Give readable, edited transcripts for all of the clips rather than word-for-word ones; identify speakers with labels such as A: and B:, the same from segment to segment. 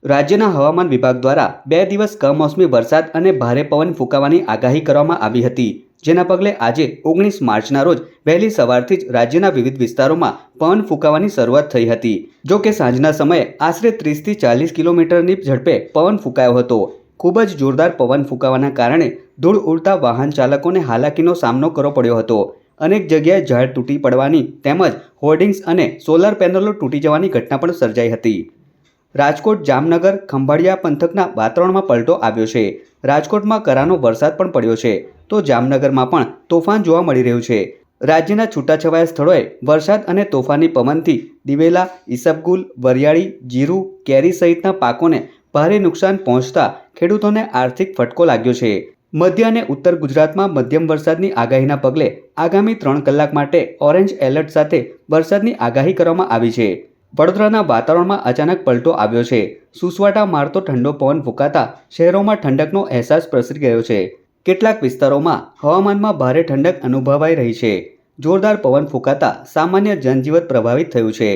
A: રાજ્યના હવામાન વિભાગ દ્વારા 2 દિવસ કમોસમી વરસાદ અને ભારે પવન ફૂંકાવાની આગાહી કરવામાં આવી હતી, જેના પગલે આજે 19 માર્ચના રોજ વહેલી સવારથી જ રાજ્યના વિવિધ વિસ્તારોમાં પવન ફૂંકાવાની શરૂઆત થઈ હતી। જો કે સાંજના સમયે આશરે 30 થી 40 કિલોમીટરની ઝડપે પવન ફૂંકાયો હતો। ખૂબ જ જોરદાર પવન ફૂંકાવાના કારણે ધૂળ ઉડતા વાહન ચાલકોને હાલાકીનો સામનો કરવો પડ્યો હતો। અનેક જગ્યાએ ઝાડ તૂટી પડવાની તેમજ હોર્ડિંગ્સ અને સોલર પેનલો તૂટી જવાની ઘટના પણ સર્જાઈ હતી। રાજકોટ, જામનગર, ખંભાળિયા પંથકના વાતાવરણમાં પલટો આવ્યો છે। રાજકોટમાં કરાનો વરસાદ પણ પડ્યો છે, તો જામનગરમાં પણ તોફાન જોવા મળી રહ્યું છે। રાજ્યના છૂટાછવાયા સ્થળોએ વરસાદ અને તોફાની પવનથી દિવેલા, ઈસબગુલ, વરિયાળી, જીરું, કેરી સહિતના પાકોને ભારે નુકસાન પહોંચતા ખેડૂતોને આર્થિક ફટકો લાગ્યો છે। મધ્ય અને ઉત્તર ગુજરાતમાં મધ્યમ વરસાદની આગાહીના પગલે આગામી 3 કલાક માટે ઓરેન્જ એલર્ટ સાથે વરસાદની આગાહી કરવામાં આવી છે। વડોદરાના વાતાવરણમાં અચાનક પલટો આવ્યો છે। સુસવાટા મારતો ઠંડો પવન ફૂંકાતા શહેરોમાં ઠંડકનો અહેસાસ પ્રસરી ગયો છે। કેટલાક વિસ્તારોમાં હવામાનમાં ભારે ઠંડક અનુભવાઈ રહી છે। જોરદાર પવન ફૂંકાતા સામાન્ય જનજીવન પ્રભાવિત થયું છે।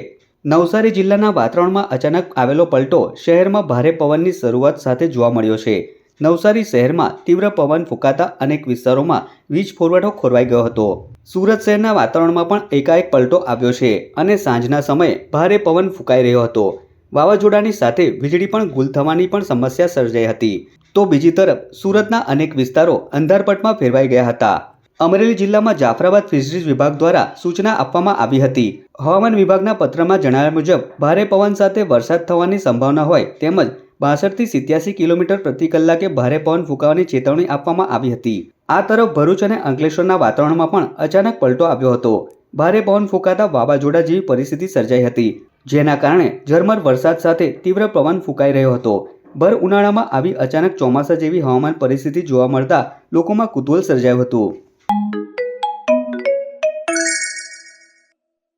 A: નવસારી જિલ્લાના વાતાવરણમાં અચાનક આવેલો પલટો શહેરમાં ભારે પવનની શરૂઆત સાથે જોવા મળ્યો છે। નવસારી શહેરમાં તીવ્ર પવન ફૂંકાતા અનેક વિસ્તારોમાં વીજ પુરવઠો ખોરવાઈ ગયો હતો। સુરત શહેરના વાતાવરણમાં પણ એકાએક પલટો આવ્યો છે અને સાંજના સમયે ભારે પવન ફૂંકાઈ રહ્યો હતો। વાવાઝોડાની સાથે વીજળી પણ ગુલ થવાની પણ સમસ્યા સર્જાઈ હતી। તો બીજી તરફ સુરતના અનેક વિસ્તારો અંધારપટમાં ફેરવાઈ ગયા હતા। અમરેલી જિલ્લામાં જાફરાબાદ ફિશરીઝ વિભાગ દ્વારા સૂચના આપવામાં આવી હતી। હવામાન વિભાગના પત્રમાં જણાવ્યા મુજબ ભારે પવન સાથે વરસાદ થવાની સંભાવના હોય તેમજ 62 થી 87 કિલોમીટર પ્રતિ કલાકે ભારે પવન ફૂંકાવાની ચેતવણી આપવામાં આવી હતી। આ તરફ ભરૂચ અને અંકલેશ્વરના વાતાવરણમાં પણ અચાનક પલટો આવ્યો હતો। ભારે પવન ફૂંકાતા વાવાઝોડા જેવી પરિસ્થિતિ સર્જાઈ હતી, જેના કારણે ઝરમર વરસાદ સાથે તીવ્ર પવન ફૂંકાઈ રહ્યો હતો। ભર ઉનાળામાં આવી અચાનક ચોમાસા જેવી હવામાન પરિસ્થિતિ જોવા મળતા લોકોમાં કુતૂહલ સર્જાયું હતું।